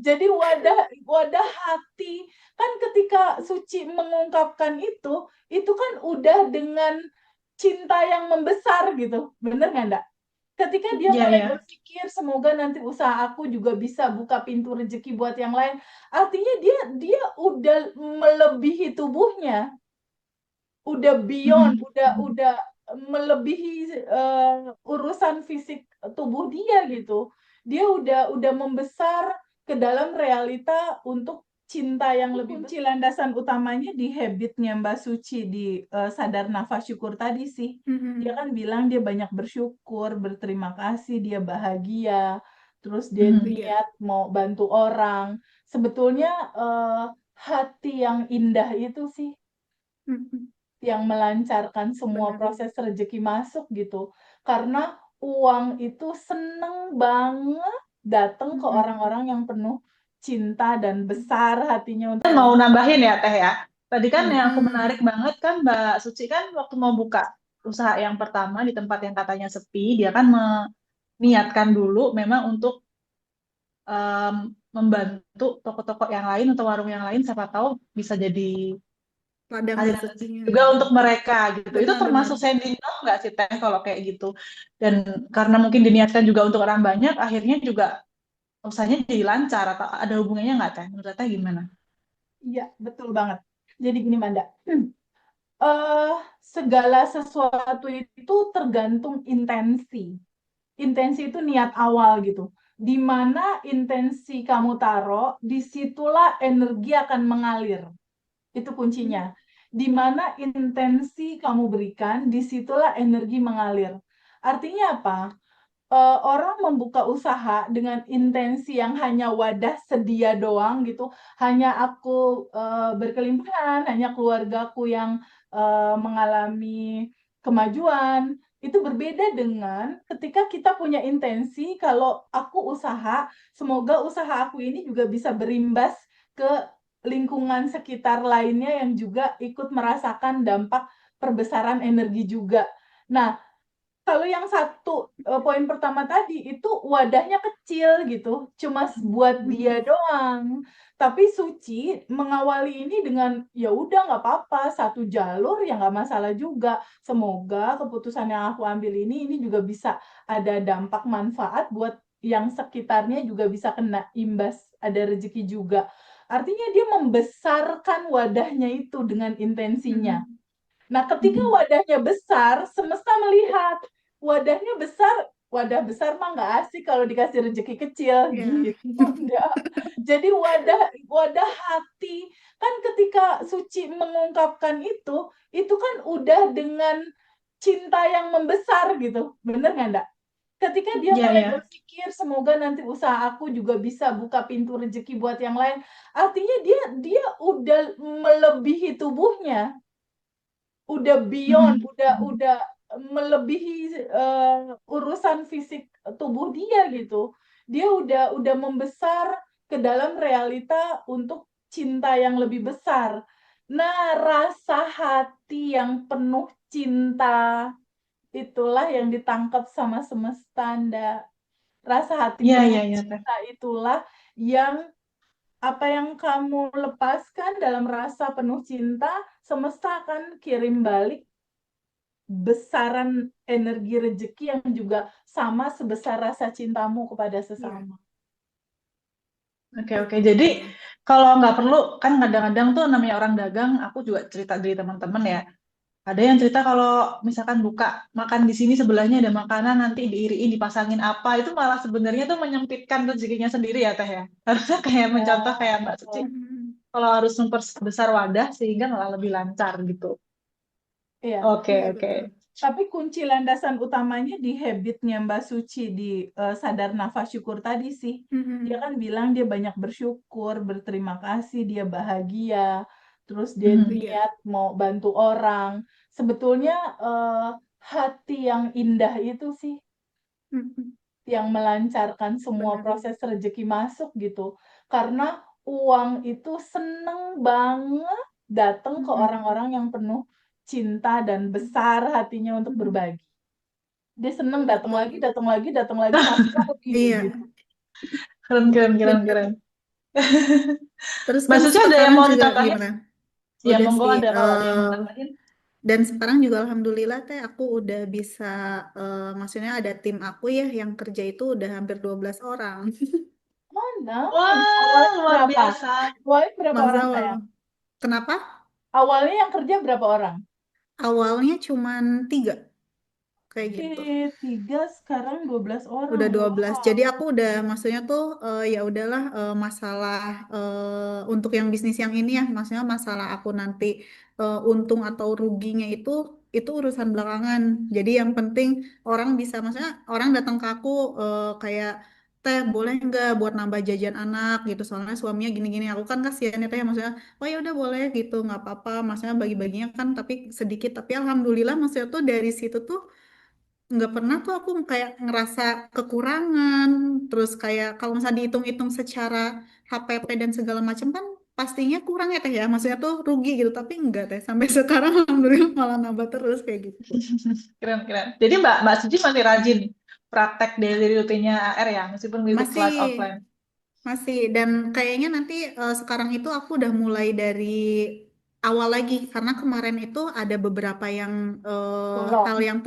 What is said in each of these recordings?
Jadi wadah hati kan ketika Suci mengungkapkan itu kan udah dengan cinta yang membesar gitu, bener nggak Ndak? Ketika dia Iya, mulai ya. berpikir semoga nanti usaha aku juga bisa buka pintu rezeki buat yang lain, artinya dia udah melebihi tubuhnya, udah beyond, Mhm. udah melebihi urusan fisik tubuh dia gitu. Dia udah membesar ke dalam realita untuk cinta yang lebih kunci landasan utamanya di habitnya Mbak Suci di sadar nafas syukur tadi sih. Dia kan bilang dia banyak bersyukur, berterima kasih, dia bahagia, terus dia Mhm. Iya. niat mau bantu orang. Sebetulnya hati yang indah itu sih Mhm. yang melancarkan semua Benar. proses rezeki masuk gitu. Karena uang itu seneng banget datang ke Mhm. orang-orang yang penuh cinta dan besar hatinya untuk Mau nambahin ya Teh ya. Tadi kan yang aku Mhm. menarik banget kan Mbak Suci kan waktu mau buka usaha yang pertama di tempat yang katanya sepi, dia kan meniatkan dulu memang untuk membantu toko-toko yang lain atau warung yang lain, siapa tahu bisa jadi Ladang aliran rezeki rezekinya. juga untuk mereka gitu. Itu Benar-benar. termasuk sendino nggak sih Teh kalau kayak gitu? Dan karena mungkin diniatkan juga untuk orang banyak, akhirnya juga usahanya jadi lancar atau ada hubungannya nggak Teh? Menurut Teh gimana? Iya, betul banget. Jadi gini Manda, eh segala sesuatu itu tergantung intensi. Intensi itu niat awal gitu. Di mana intensi kamu taruh, disitulah energi akan mengalir. Itu kuncinya. Di mana intensi kamu berikan, disitulah energi mengalir. Artinya apa? Orang membuka usaha dengan intensi yang hanya wadah sedia doang gitu, hanya aku berkelimpahan, hanya keluargaku yang mengalami kemajuan, itu berbeda dengan ketika kita punya intensi kalau aku usaha, semoga usaha aku ini juga bisa berimbas ke lingkungan sekitar lainnya yang juga ikut merasakan dampak perbesaran energi juga. Nah, kalau yang satu poin pertama tadi itu wadahnya kecil gitu, cuma buat dia doang. Tapi Suci mengawali ini dengan ya udah nggak apa-apa, satu jalur ya nggak masalah juga. Semoga keputusan yang aku ambil ini juga bisa ada dampak manfaat buat yang sekitarnya juga bisa kena imbas, ada rezeki juga. Artinya dia membesarkan wadahnya itu dengan intensinya. Mhm. Nah, ketika wadahnya besar, semesta melihat wadahnya besar, wadah besar mah nggak asik kalau dikasih rezeki kecil Iya. gitu. Nggak. Jadi wadah hati kan ketika Suci mengungkapkan itu kan udah dengan cinta yang membesar gitu. Bener nggak, Ndak? Ketika dia Iya, mulai ya. berpikir semoga nanti usaha aku juga bisa buka pintu rezeki buat yang lain, artinya dia udah melebihi tubuhnya, udah beyond, Mhm. udah melebihi urusan fisik tubuh dia gitu. Dia udah membesar ke dalam realita untuk cinta yang lebih besar. Nah, rasa hati yang penuh cinta itulah yang ditangkap sama semesta, Nda. Rasa hati Iya, penuh iya, iya, Teh. cinta itulah yang apa yang kamu lepaskan dalam rasa penuh cinta, semesta akan kirim balik besaran energi rezeki yang juga sama sebesar rasa cintamu kepada Iya. sesama. Oke, oke. Betul. Jadi kalau nggak perlu, kan kadang-kadang tuh namanya orang dagang, aku juga cerita dari teman-teman ya. Ada yang cerita kalau misalkan buka makan di sini sebelahnya ada makanan nanti diiriin dipasangin apa itu malah sebenarnya tuh menyempitkan rezekinya sendiri ya Teh ya. Harusnya kayak Ya, mencontoh kayak Mbak Suci betul. Mhm. kalau harus memperbesar wadah sehingga malah lebih lancar gitu. Iya. Oke, Iya, oke. betul. Tapi kunci landasan utamanya di habitnya Mbak Suci di sadar nafas syukur tadi sih. Dia Mhm. kan bilang dia banyak bersyukur, berterima kasih, dia bahagia, terus dia Mhm. Iya. niat mau bantu orang. Sebetulnya hati yang indah itu sih Mhm. yang melancarkan semua Benar. proses rezeki masuk gitu. Karena uang itu seneng banget datang ke Mhm. orang-orang yang penuh cinta dan besar hatinya untuk Mhm. berbagi. Dia seneng datang lagi, Betul. datang lagi, datang lagi, masuk lagi Iya. gitu. Keren, keren, keren, Benar. keren. Terus Mbak kan Suci ada yang sekarang mau juga ditambahin? gimana? Ya, Udah monggo sih. ada kalau ada yang mau tambahin. Dan sekarang juga alhamdulillah teh aku udah bisa, maksudnya ada tim aku ya yang kerja itu udah hampir 12 orang. Oh, nice. Wah, Awalnya luar berapa? biasa. Awalnya berapa Masa orang awal. sayang? Kenapa? Awalnya yang kerja berapa orang? Awalnya cuman 3 kayak gitu. Tiga, sekarang 12 orang. Udah 12. Wow. Jadi aku udah maksudnya tuh ya udahlah, masalah untuk yang bisnis yang ini ya, maksudnya masalah aku nanti untung atau ruginya itu urusan belakangan. Jadi yang penting orang bisa, maksudnya orang datang ke aku kayak, teh boleh nggak buat nambah jajan anak gitu, soalnya suaminya gini-gini, aku kan kasihan ya teh, maksudnya oh ya udah boleh gitu, nggak apa-apa, maksudnya bagi-baginya kan tapi sedikit, tapi alhamdulillah maksudnya tuh dari situ tuh nggak pernah tuh aku kayak ngerasa kekurangan. Terus kayak kalau misalnya dihitung-hitung secara HPP dan segala macam kan pastinya kurang ya teh ya, maksudnya tuh rugi gitu, tapi enggak teh sampai sekarang alhamdulillah malah nambah terus kayak gitu. Keren, keren. Jadi Mbak Suci masih rajin praktek daily rutinnya AR ya, meskipun ngikut Masih kelas offline. Masih, dan kayaknya nanti sekarang itu aku udah mulai dari awal lagi karena kemarin itu ada beberapa yang hal Kurang. yang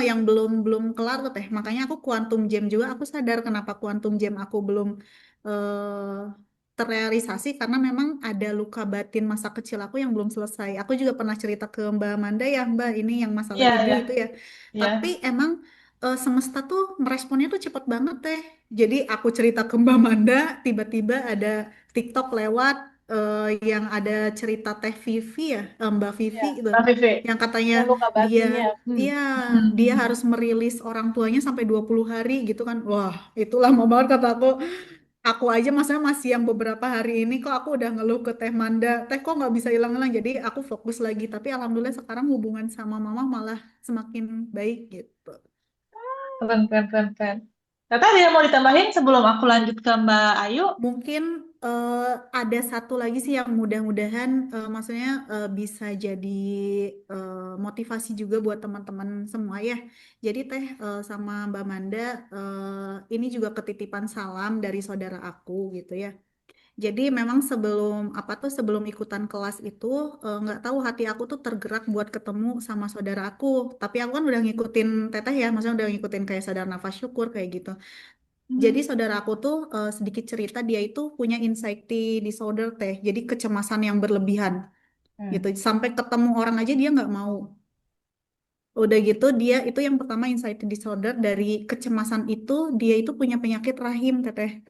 yang belum belum kelar tuh teh. Makanya aku quantum jam juga, aku sadar kenapa quantum jam aku belum terrealisasi karena memang ada luka batin masa kecil aku yang belum selesai. Aku juga pernah cerita ke Mbak Amanda ya, Mbak, ini yang masalah Iya, ibu iya, itu ya. Tapi iya. emang semesta tuh meresponnya tuh cepet banget teh. Jadi aku cerita ke Mbak Manda, tiba-tiba ada TikTok lewat yang ada cerita Teh Vivi ya, Mbak Vivi Ya, gitu, Mbak Vivi. yang katanya yang luka dia, batinnya. iya, dia Hmm. harus merilis orang tuanya sampai 20 hari gitu kan. Wah, itu lama banget kata aku. Aku aja maksudnya masih yang beberapa hari ini kok aku udah ngeluh ke Teh Manda, Teh kok nggak bisa hilang-hilang. Jadi aku fokus lagi. Tapi alhamdulillah sekarang hubungan sama mama malah semakin baik gitu. Keren, keren, keren, keren. Tata ada yang mau ditambahin sebelum aku lanjut ke Mbak Ayu? Mungkin ada satu lagi sih yang mudah-mudahan maksudnya bisa jadi motivasi juga buat teman-teman semua ya. Jadi Teh sama Mbak Manda, ini juga ketitipan salam dari saudara aku gitu ya. Jadi memang sebelum apa tuh sebelum ikutan kelas itu nggak tahu hati aku tuh tergerak buat ketemu sama saudara aku. Tapi aku kan udah ngikutin Teteh ya, maksudnya udah ngikutin kayak sadar nafas syukur kayak gitu. Jadi Hmm. saudara aku tuh sedikit cerita dia itu punya anxiety disorder teh. Jadi kecemasan yang berlebihan Hmm. gitu. Sampai ketemu orang aja dia nggak mau. Udah gitu dia itu yang pertama anxiety disorder, dari kecemasan itu dia itu punya penyakit rahim teteh.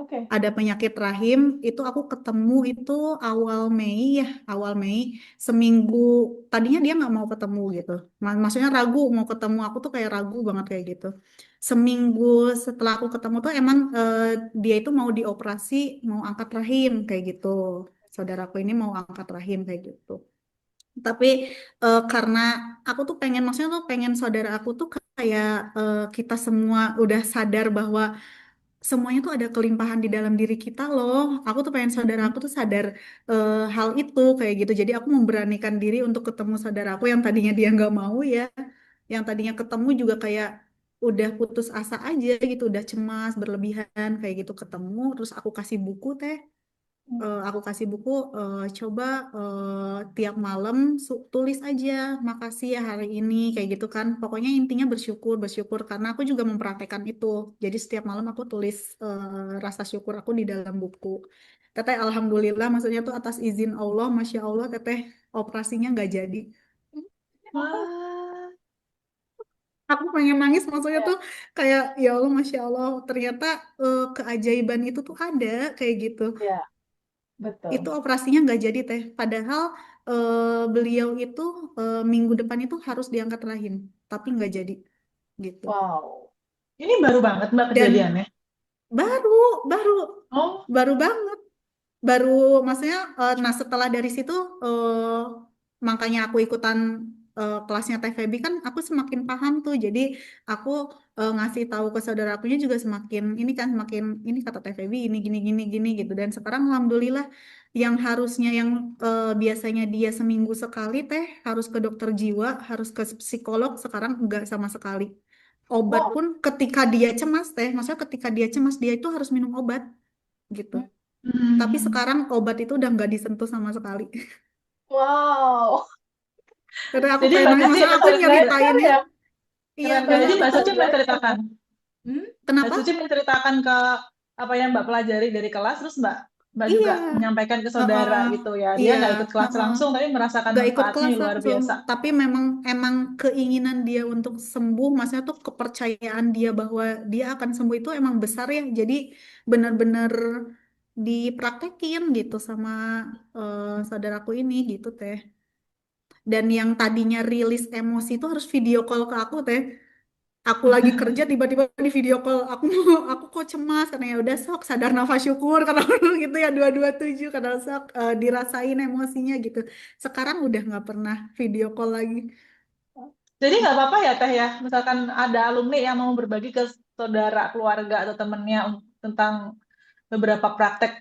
Oke. Ada penyakit rahim itu aku ketemu itu awal Mei ya, awal Mei, seminggu tadinya dia nggak mau ketemu gitu. Maksudnya ragu mau ketemu, aku tuh kayak ragu banget kayak gitu. Seminggu setelah aku ketemu tuh emang dia itu mau dioperasi, mau angkat rahim kayak gitu. Saudaraku ini mau angkat rahim kayak gitu. Tapi karena aku tuh pengen, maksudnya tuh pengen saudara aku tuh kayak kita semua udah sadar bahwa semuanya tuh ada kelimpahan di dalam diri kita loh. Aku tuh pengen saudara Hmm. aku tuh sadar hal itu kayak gitu. Jadi aku memberanikan diri untuk ketemu saudara aku yang tadinya dia nggak mau ya, yang tadinya ketemu juga kayak udah putus asa aja gitu, udah cemas berlebihan kayak gitu, ketemu terus aku kasih buku teh. Aku kasih buku, coba tiap malam tulis aja makasih ya hari ini kayak gitu kan. Pokoknya intinya bersyukur, bersyukur karena aku juga mempraktekkan itu. Jadi setiap malam aku tulis rasa syukur aku di dalam buku. Teteh alhamdulillah maksudnya tuh atas izin Allah, masya Allah teteh operasinya nggak jadi. Wah, Aku pengen nangis maksudnya Ya, tuh kayak ya Allah masya Allah ternyata keajaiban itu tuh ada kayak gitu. ya, Itu betul. operasinya nggak jadi teh. Padahal beliau itu minggu depan itu harus diangkat rahim, tapi nggak jadi gitu. Wow. ini baru banget Mbak Dan kejadiannya. baru, baru, Oh, baru banget, baru, maksudnya, nah setelah dari situ makanya aku ikutan kelasnya Teh Feby kan, aku semakin paham tuh. Jadi aku ngasih tahu ke saudara akunya juga semakin ini kan, semakin ini kata Teh Feby ini gini gini gini gitu. Dan sekarang alhamdulillah yang harusnya yang biasanya dia seminggu sekali teh harus ke dokter jiwa, harus ke psikolog, sekarang enggak sama sekali. Obat Wow. pun ketika dia cemas teh, maksudnya ketika dia cemas dia itu harus minum obat gitu. Tapi Hmm. sekarang obat itu udah nggak disentuh sama sekali. Wow, Karena aku Jadi pengen Mbak nanya, Suci maksudnya aku keren sekali nyeritainnya, ya. iya Keren jadi banget. banyak Mbak itu. Suci Alhamdulillah ya. menceritakan Hmm? Mbak Kenapa? Suci menceritakan ke apa yang Mbak pelajari dari kelas, terus Mbak Iya, juga menyampaikan ke heeh, saudara gitu ya. Dia iya, nggak ikut kelas heeh. langsung, tapi merasakan Gak ikut manfaatnya kelas luar langsung, biasa. tapi memang emang keinginan dia untuk sembuh, maksudnya tuh kepercayaan dia bahwa dia akan sembuh itu emang besar ya. Jadi benar-benar dipraktekin gitu sama saudaraku ini gitu teh. Dan yang tadinya rilis emosi itu harus video call ke aku teh. Aku lagi kerja tiba-tiba di video call, aku kok cemas karena ya udah sok sadar nafas syukur karena gitu ya 227 karena sok dirasain emosinya gitu. Sekarang udah nggak pernah video call lagi. Jadi nggak apa-apa ya Teh ya, misalkan ada alumni yang mau berbagi ke saudara, keluarga atau temennya tentang beberapa praktek